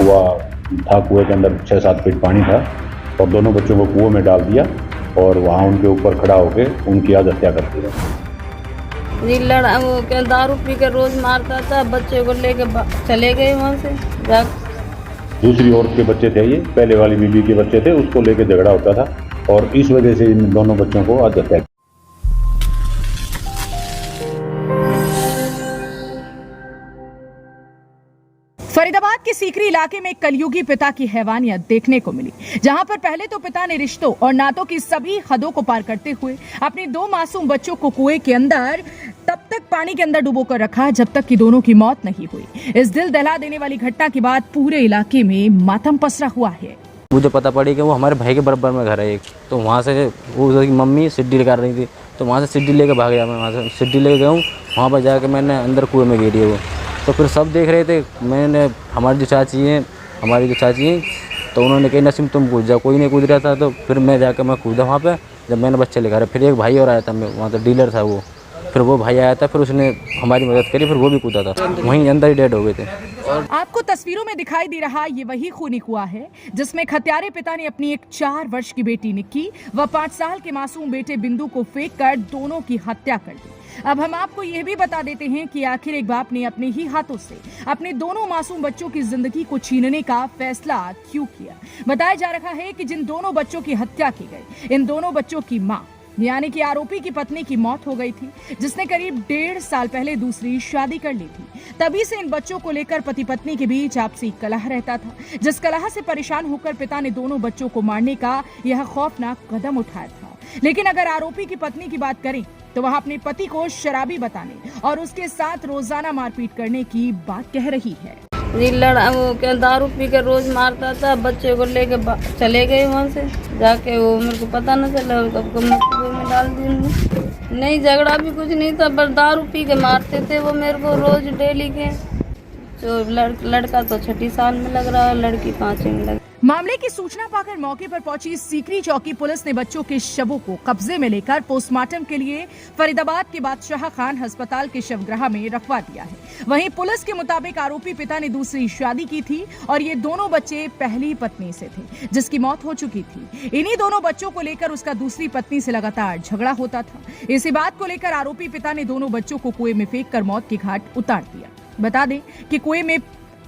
कुआ था, कुएं के अंदर 6-7 फीट पानी था और दोनों बच्चों को कुएं में डाल दिया और वहाँ उनके ऊपर खड़ा होकर उनकी आज हत्या कर दी है। जी लड़ा वो क्या दारू पी कर रोज मारता था, बच्चे को लेके चले गए वहाँ से। दूसरी औरत के बच्चे थे, ये पहले वाली बीबी के बच्चे थे, उसको लेके झगड़ा होता था और इस वजह से इन दोनों बच्चों को आज हत्या की। फरीदाबाद के सीकरी इलाके में कलयुगी पिता की हैवानियत देखने को मिली, जहां पर पहले तो पिता ने रिश्तों और नातों की सभी हदों को पार करते हुए अपने 2 मासूम बच्चों को कुएं के अंदर तब तक पानी के अंदर डुबोकर रखा जब तक कि दोनों की मौत नहीं हुई। इस दिल दहला देने वाली घटना के बाद पूरे इलाके में मातम पसरा हुआ है। मुझे पता पड़ी कि वो हमारे भाई के बराबर में घर है एक, तो वहाँ से वो उसकी मम्मी सिड्डी लेकर रही थी, तो वहाँ से सिड्डी लेकर भाग गया। मैं वहाँ से सिड्डी लेकर गया हूँ, वहाँ पर जाकर मैंने अंदर कुएं में गिरी वो, तो फिर सब देख रहे थे। मैंने हमारी जो चाची हैं तो उन्होंने कहा नसीम तुम कूद जाओ, कोई नहीं कूद रहा था, तो फिर मैं जाकर मैं कूदा वहाँ पे। जब मैंने बच्चे लेकर फिर एक भाई और आया था, वहाँ तो डीलर था वो, फिर वो भाई आया था, फिर उसने हमारी मदद करी, फिर वो भी कूदा था, वहीं अंदर ही डेड हो गए थे। आपको तस्वीरों में दिखाई दे रहा ये वही खूनी कुआं है जिसमें खत्यारे पिता ने अपनी एक 4 वर्ष की बेटी निक्की व 5 साल के मासूम बेटे बिंदु को फेंक कर दोनों की हत्या कर दी। अब हम आपको यह भी बता देते हैं कि आखिर एक बाप ने अपने ही हाथों से अपने दोनों मासूम बच्चों की जिंदगी को छीनने का फैसला क्यों किया। बताया जा रहा है कि जिन दोनों बच्चों की हत्या की गई, इन दोनों बच्चों की मां यानी कि आरोपी की पत्नी की मौत हो गई थी, जिसने करीब 1.5 साल पहले दूसरी शादी कर ली थी। तभी से इन बच्चों को लेकर पति पत्नी के बीच आपसी कलह रहता था, जिस कलह से परेशान होकर पिता ने दोनों बच्चों को मारने का यह खौफनाक कदम उठाया था। लेकिन अगर आरोपी की पत्नी की बात करें तो वह अपने पति को शराबी बताने और उसके साथ रोजाना मारपीट करने की बात कह रही है। जी लड़ा वो क्या दारू पी कर रोज मारता था, बच्चे को लेके चले गए वहाँ से। जाके वो मेरे को पता न चला, कब कुएं में डाल दी। नहीं झगड़ा भी कुछ नहीं था, पर दारू पी के मारते थे वो मेरे को रोज डेली के। जो लड़का तो 6ठी साल में लग रहा है, लड़की 5वीं में लग। मामले की सूचना पाकर मौके पर पहुंची सीकरी चौकी पुलिस ने बच्चों के शवों को कब्जे में लेकर पोस्टमार्टम के लिए फरीदाबाद के बादशाह खान अस्पताल के शवगृह में रखवा दिया है। वहीं पुलिस के मुताबिक आरोपी पिता ने दूसरी शादी की थी और ये दोनों बच्चे पहली पत्नी से थे, जिसकी मौत हो चुकी थी। इन्हीं दोनों बच्चों को लेकर उसका दूसरी पत्नी से लगातार झगड़ा होता था। इसी बात को लेकर आरोपी पिता ने दोनों बच्चों को कुएं में फेंक कर मौत के घाट उतार दिया। बता दें कि कुएं में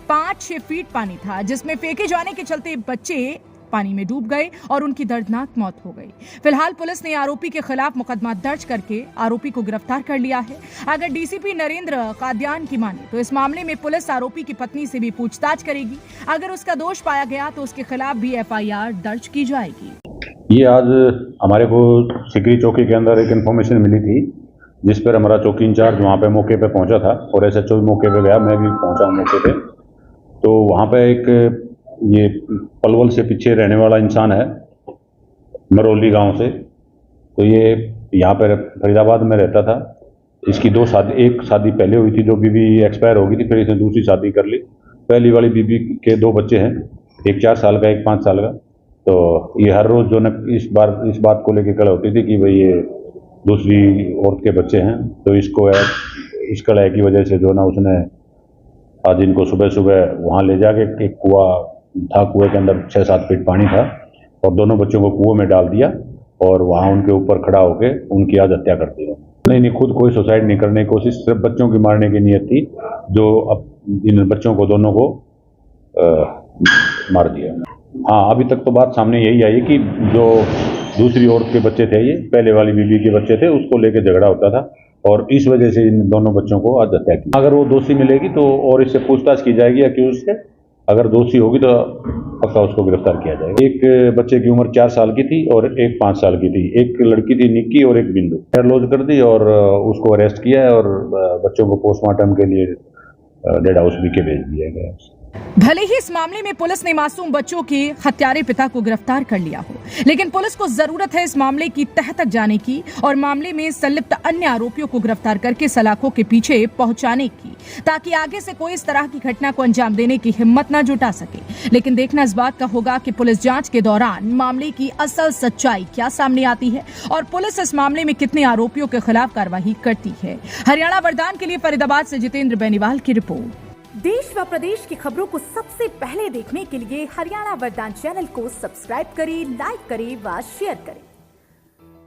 5-6 फीट पानी था, जिसमें फेंके जाने के चलते बच्चे पानी में डूब गए और उनकी दर्दनाक मौत हो गई। फिलहाल पुलिस ने आरोपी के खिलाफ मुकदमा दर्ज करके आरोपी को गिरफ्तार कर लिया है। अगर डीसीपी नरेंद्र कादियान की माने तो इस मामले में पुलिस आरोपी की पत्नी से भी पूछताछ करेगी। अगर उसका दोष पाया गया तो उसके खिलाफ भी FIR दर्ज की जाएगी। ये आज हमारे को सीकरी चौकी के अंदर एक इन्फॉर्मेशन मिली थी, जिस पर हमारा चौकी इंचार्ज वहाँ पे मौके पे पहुंचा था और SHO भी मौके पे गया, मैं भी पहुंचा मौके पे। तो वहाँ पे एक ये पलवल से पीछे रहने वाला इंसान है, मरौली गांव से। तो ये यहाँ पर फरीदाबाद में रहता था। इसकी 2 शादी, एक शादी पहले हुई थी, जो बीबी एक्सपायर हो गई थी, फिर इसने दूसरी शादी कर ली। पहली वाली बीबी के 2 बच्चे हैं, एक 4 साल का, एक 5 साल का। तो ये हर रोज़ जो न इस बात को लेकर कलह होती थी कि भाई ये दूसरी औरत के बच्चे हैं, तो इसको इस कलह की वजह से जो ना उसने आज इनको सुबह सुबह वहाँ ले जाके, एक कुआ था, कुएं के अंदर 6-7 फीट पानी था और दोनों बच्चों को कुएं में डाल दिया और वहाँ उनके ऊपर खड़ा होके उनकी आज हत्या कर दी। नहीं, खुद कोई सुसाइड नहीं करने की कोशिश, सिर्फ बच्चों की मारने की नीयत थी, जो अब इन बच्चों को दोनों को मार दिया। हाँ, अभी तक तो बात सामने यही आई है कि जो दूसरी औरत के बच्चे थे, ये पहले वाली बीबी के बच्चे थे, उसको लेके झगड़ा होता था और इस वजह से इन दोनों बच्चों को आज हत्या की। अगर वो दोषी मिलेगी तो और इससे पूछताछ की जाएगी अक्यूज से। अगर दोषी होगी तो पक्का उसको गिरफ्तार किया जाएगा। एक बच्चे की उम्र 4 साल की थी और एक 5 साल की थी। एक लड़की थी निक्की और एक बिंदु। लॉज कर दी और उसको अरेस्ट किया है और बच्चों को पोस्टमार्टम के लिए डेड हाउस बीके भेज दिया गया। भले ही इस मामले में पुलिस ने मासूम बच्चों के हत्यारे पिता को गिरफ्तार कर लिया हो, लेकिन पुलिस को जरूरत है इस मामले की तह तक जाने की और मामले में संलिप्त अन्य आरोपियों को गिरफ्तार करके सलाखों के पीछे पहुंचाने की, ताकि आगे से कोई इस तरह की घटना को अंजाम देने की हिम्मत न जुटा सके। लेकिन देखना इस बात का होगा कि पुलिस जांच के दौरान मामले की असल सच्चाई क्या सामने आती है और पुलिस इस मामले में कितने आरोपियों के खिलाफ कार्रवाई करती है। हरियाणा वरदान के लिए फरीदाबाद से जितेंद्र बेनीवाल की रिपोर्ट। देश व प्रदेश की खबरों को सबसे पहले देखने के लिए हरियाणा वरदान चैनल को सब्सक्राइब करें, लाइक करें व शेयर करें।